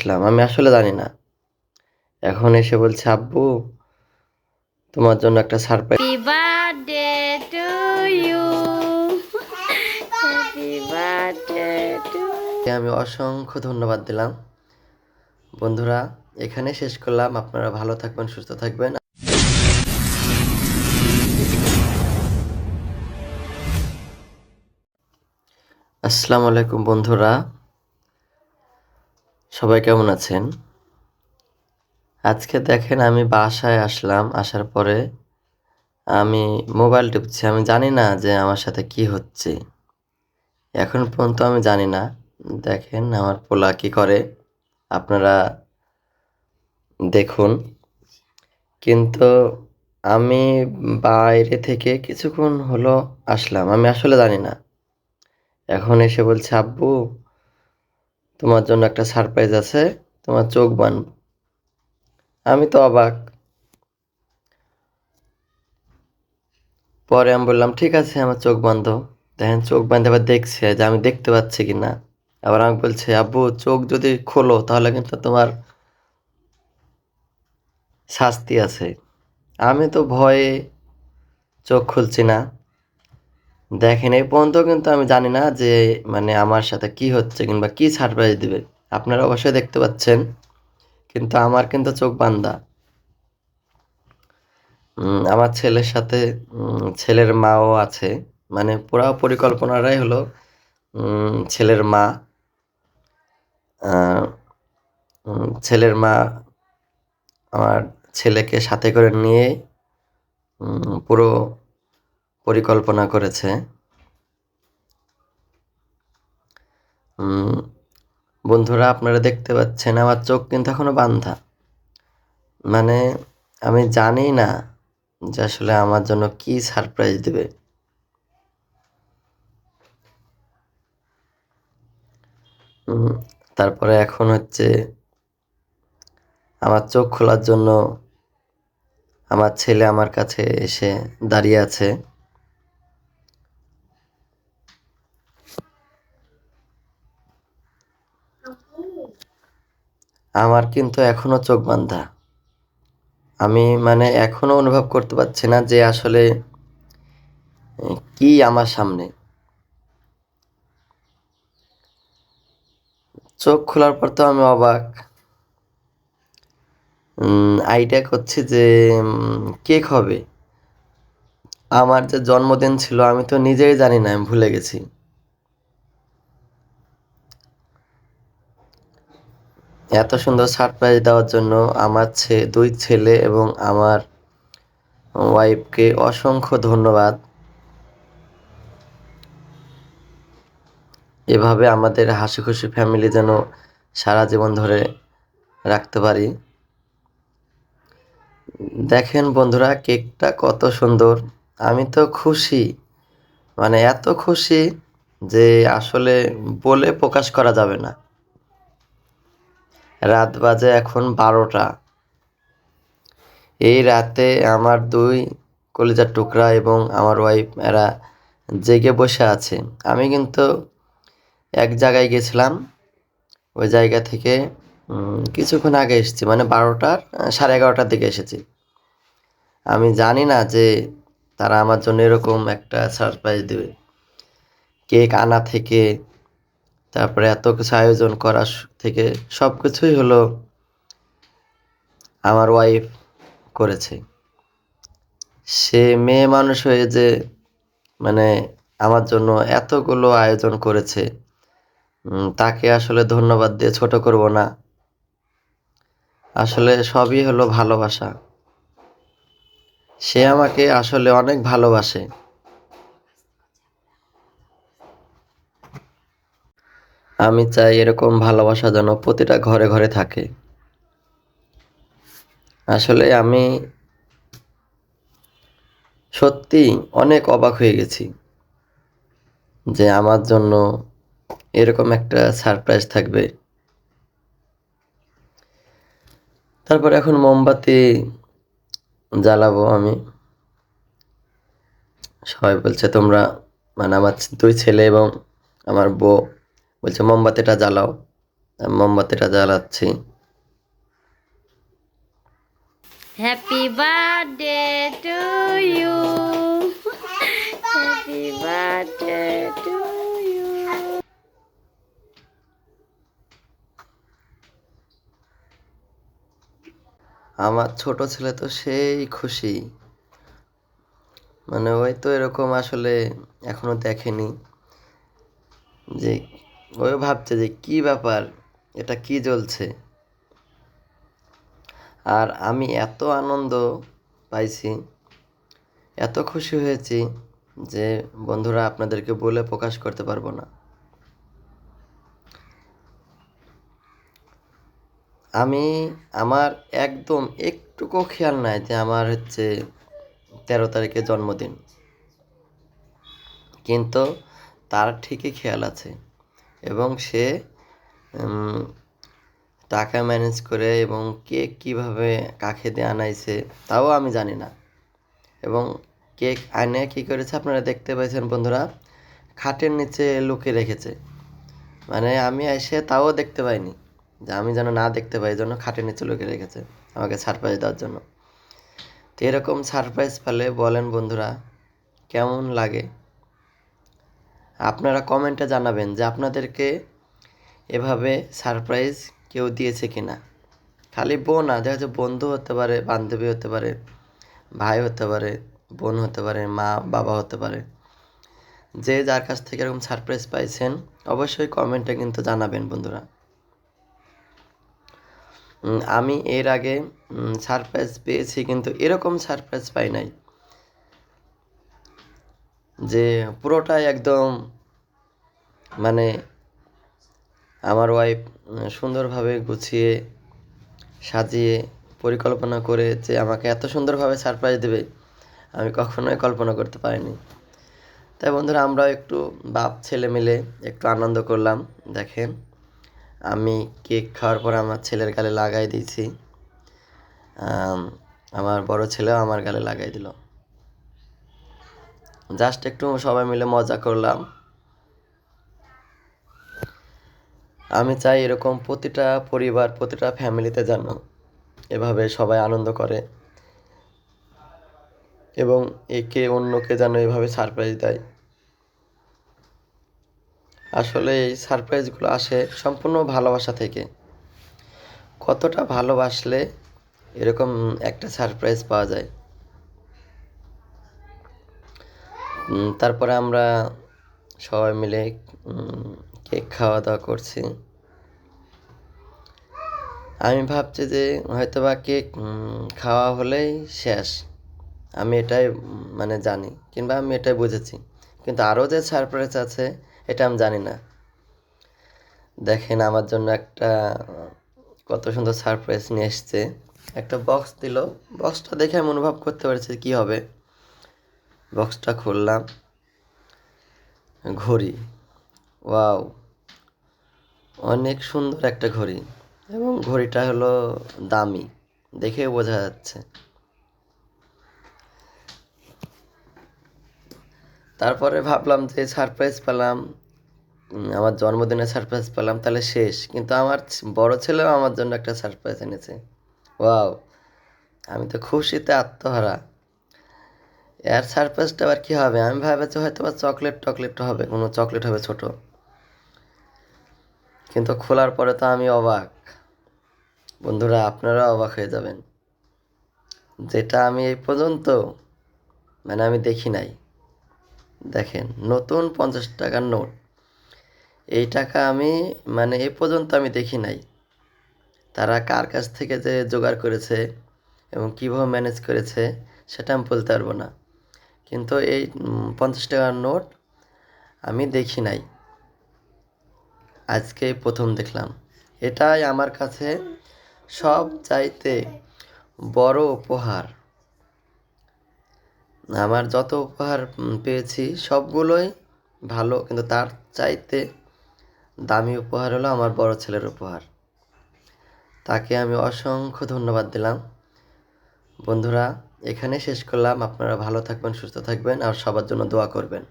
আসলাম, আমি আসলে জানি না। এখন এসে বলছে, আব্বু তোমার জন্য একটা surprise. Happy birthday to you, happy birthday to. আমি অসংখ্য ধন্যবাদ দিলাম। বন্ধুরা, এখানে শেষ করলাম। আপনারা ভালো থাকবেন, সুস্থ থাকবেন। আসসালামু আলাইকুম বন্ধুরা, সবাই কেমন আছেন? আজকে দেখেন আমি বাসায় আসলাম, আসার পরে আমি মোবাইল টিপছি। আমি জানি না যে আমার সাথে কি হচ্ছে। এখন পর্যন্ত আমি জানি না। দেখেন আমার পোলা কি করে, আপনারা দেখুন। কিন্তু আমি বাইরে থেকে কিছুক্ষণ হলো আসলাম, আমি আসলে জানি না। এখন এসে বলছে, আব্বু তোমার জন্য একটা সারপ্রাইজ আছে, তোমার চোখ বানব। আমি তো অবাক। পরে আমি বললাম, ঠিক আছে আমার চোখ বাঁধো। দেখেন চোখ বাঁধে আবার দেখছে যে আমি দেখতে পাচ্ছি কিনা। আবার আমাকে বলছে, আব্বু চোখ যদি খোলো তাহলে কিন্তু তোমার শাস্তি আছে। আমি তো ভয়ে চোখ খুলছি না। দেখেন এই পর্যন্ত কিন্তু আমি জানি না যে মানে আমার সাথে কি হচ্ছে কিংবা কি সারপ্রাইজ দিবে। আপনারা অবশ্যই দেখতে পাচ্ছেন, কিন্তু আমার কিন্তু চোখ বান্ধা। আমার ছেলের সাথে ছেলের মাও আছে। মানে পুরা পরিকল্পনাটাই হলো ছেলের মা, আহ, ছেলের মা আমার ছেলেকে সাথে করে নিয়ে পুরো পরিকল্পনা করেছে। বন্ধুরা, আপনারা দেখতে পাচ্ছেন আমার চোখ কিন্তু এখনো বান্ধা। মানে আমি জানি না যে আসলে আমার জন্য কি সারপ্রাইজ দেবে। তারপরে এখন হচ্ছে আমার চোখ খোলার জন্য আমার ছেলে আমার কাছে এসে দাঁড়িয়ে আছে। আমার কিন্তু এখনো চোখ বান্ধা। আমি মানে এখনো অনুভব করতে পারছি না যে আসলে কি আমার সামনে। চোখ খোলার পর তো আমি অবাক। আইডিয়া করছি যে কেক হবে। আমার যে জন্মদিন ছিল আমি তো নিজেই জানি না, আমি ভুলে গেছি। এত সুন্দর সারপ্রাইজ দেওয়ার জন্য আমার দুই ছেলে এবং আমার ওয়াইফকে অসংখ্য ধন্যবাদ। এভাবে আমাদের হাসি খুশি ফ্যামিলি যেন সারা জীবন ধরে রাখতে পারি। দেখেন বন্ধুরা, কেকটা কত সুন্দর। আমি তো খুশি, মানে এত খুশি যে আসলে বলে প্রকাশ করা যাবে না। রাত বাজে এখন 12টা। এই রাতে আমার দুই কলিজার টুকরা এবং আমার ওয়াইফ এরা জেগে বসে আছে। আমি কিন্তু এক জায়গায় গেছিলাম, ওই জায়গা থেকে কিছুক্ষণ আগে এসেছি, মানে 12টার 11:30টার দিকে এসেছি। আমি জানি না যে তারা আমার জন্য এরকম একটা সারপ্রাইজ দেবে। কেক আনা থেকে তারপরে এত কিছু আয়োজন করা থেকে সব কিছুই হলো আমার ওয়াইফ করেছে। সে মেয়ে মানুষ হয়ে যে মানে আমার জন্য এতগুলো আয়োজন করেছে, তাকে আসলে ধন্যবাদ দিয়ে ছোট করব না। আসলে সবই হলো ভালোবাসা। সে আমাকে আসলে অনেক ভালোবাসে। আমি চাই এরকম ভালোবাসা যেন প্রতিটা ঘরে ঘরে থাকে। আসলে আমি সত্যি অনেক অবাক হয়ে গেছি যে আমার জন্য এরকম একটা সারপ্রাইজ থাকবে। তারপর এখন মোমবাতি জ্বালাবো আমি। সবাই বলছে তোমরা, মানে আমার দুই ছেলে এবং আমার বউ বলছে মোমবাতিটা জ্বালাও। আমি মোমবাতিটা জ্বালাচ্ছি। Happy birthday to you. Happy birthday to you. আমার ছোট ছেলে তো সেই খুশি, মানে ওই তো এরকম আসলে এখনো দেখেনি, যে ওই ভাবছে যে কি ব্যাপার, এটা কি জ্বলছে। আর আমি এত আনন্দ পাইছি, এত খুশি হয়েছি যে বন্ধুরা আপনাদেরকে বলে প্রকাশ করতে পারবো না। আমি আমার একদম একটুকু খেয়াল নাই যে আমার হচ্ছে 13 তারিখে জন্মদিন, কিন্তু তার ঠিকই খেয়াল আছে এবং সে উম, টাকা ম্যানেজ করে এবং কেক কীভাবে কাকে দিয়ে আনাইছে তাও আমি জানি না। এবং কেক আনে কী করেছে আপনারা দেখতে পাইছেন বন্ধুরা, খাটের নিচে লুকিয়ে রেখেছে। মানে আমি এসে তাও দেখতে পাইনি, যে আমি যেন না দেখতে পাই, এই জন্য খাটের নিচে লুকিয়ে রেখেছে আমাকে সারপ্রাইজ দেওয়ার জন্য। তো এরকম সারপ্রাইজ পেলে বলেন বন্ধুরা কেমন লাগে? আপনারা কমেন্টে জানাবেন যে আপনাদেরকে এভাবে সারপ্রাইজ কেউ দিয়েছে কি না। খালি বোন না, দেখা যাচ্ছে বন্ধু হতে পারে, বান্ধবী হতে পারে, ভাই হতে পারে, বোন হতে পারে, মা বাবা হতে পারে। যে যার কাছ থেকে এরকম সারপ্রাইজ পাইছেন অবশ্যই কমেন্টে কিন্তু জানাবেন বন্ধুরা। আমি এর আগে সারপ্রাইজ পেয়েছি, কিন্তু এরকম সারপ্রাইজ পাই নাই, যে পুরোটাই একদম মানে আমার ওয়াইফ সুন্দরভাবে গুছিয়ে সাজিয়ে পরিকল্পনা করে যে আমাকে এত সুন্দরভাবে সারপ্রাইজ দেবে আমি কখনোই কল্পনা করতে পারিনি। তাই বন্ধুরা আমরাও একটু বাপ ছেলে মিলে একটু আনন্দ করলাম। দেখেন আমি কেক খাওয়ার পর আমার ছেলের গালে লাগাই দিয়েছি, আমার বড় ছেলেও আমার গালে লাগাই দিল। জাস্ট একটু সবাই মিলে মজা করলাম। আমি চাই এরকম প্রতিটা পরিবার, প্রতিটা ফ্যামিলিতে যেন এভাবে সবাই আনন্দ করে এবং একে অন্যকে যেন এভাবে সারপ্রাইজ দেয়। আসলে এই সারপ্রাইজগুলো আসে সম্পূর্ণ ভালোবাসা থেকে। কতটা ভালোবাসলে এরকম একটা সারপ্রাইজ পাওয়া যায়। তারপরে আমরা সবাই মিলে কেক খাওয়া দাওয়া করছি। আমি ভাবছি যে হয়তোবা কেক খাওয়া হলেই শেষ, আমি এটাই মানে জানি, কিংবা আমি এটাই বুঝেছি, কিন্তু আরও যে সারপ্রাইজ আছে এটা আমি জানি না। দেখেন আমার জন্য একটা কত সুন্দর সারপ্রাইজ নিয়ে এসছে, একটা বক্স দিল। বক্সটা দেখে আমি অনুভব করতে পারছি কি হবে। বক্সটা খুললাম, ঘড়ি, ওয়াও, অনেক সুন্দর একটা ঘড়ি, এবং ঘড়িটা হলো দামি, দেখেও বোঝা যাচ্ছে। তারপরে ভাবলাম যে সারপ্রাইজ পেলাম, আমার জন্মদিনে সারপ্রাইজ পেলাম, তাহলে শেষ। কিন্তু আমার বড় ছেলেও আমার জন্য একটা সারপ্রাইজ এনেছে। ওয়াও, আমি তো খুশিতে আত্মহারা। এর সারপ্রাইজটা আবার কী হবে, আমি ভাবছি হয়তো বা চকলেট হবে, কোনো চকলেট হবে ছোট, কিন্তু খোলার পরে তো আমি অবাক। বন্ধুরা আপনারা অবাক হয়ে যাবেন, যেটা আমি এই পর্যন্ত মানে আমি দেখি নাই। দেখেন নতুন 50 টাকার নোট, এই টাকা আমি মানে এ পর্যন্ত আমি দেখি নাই। তারা কার কাছ থেকে যে জোগাড় করেছে এবং কীভাবে ম্যানেজ করেছে সেটা আমি বলতে পারবো না, কিন্তু এই 50 টাকার নোট আমি দেখি নাই, আজকেই প্রথম দেখলাম। এটাই আমার কাছে সব চাইতে বড় উপহার। আমার যত উপহার পেয়েছি সবগুলোই ভালো, কিন্তু তার চাইতে দামি উপহার হলো আমার বড় ছেলের উপহার। তাকে আমি অসংখ্য ধন্যবাদ দিলাম। বন্ধুরা এখানে শেষ করলাম। আপনারা ভালো থাকবেন, সুস্থ থাকবেন আর সবার জন্য দোয়া করবেন।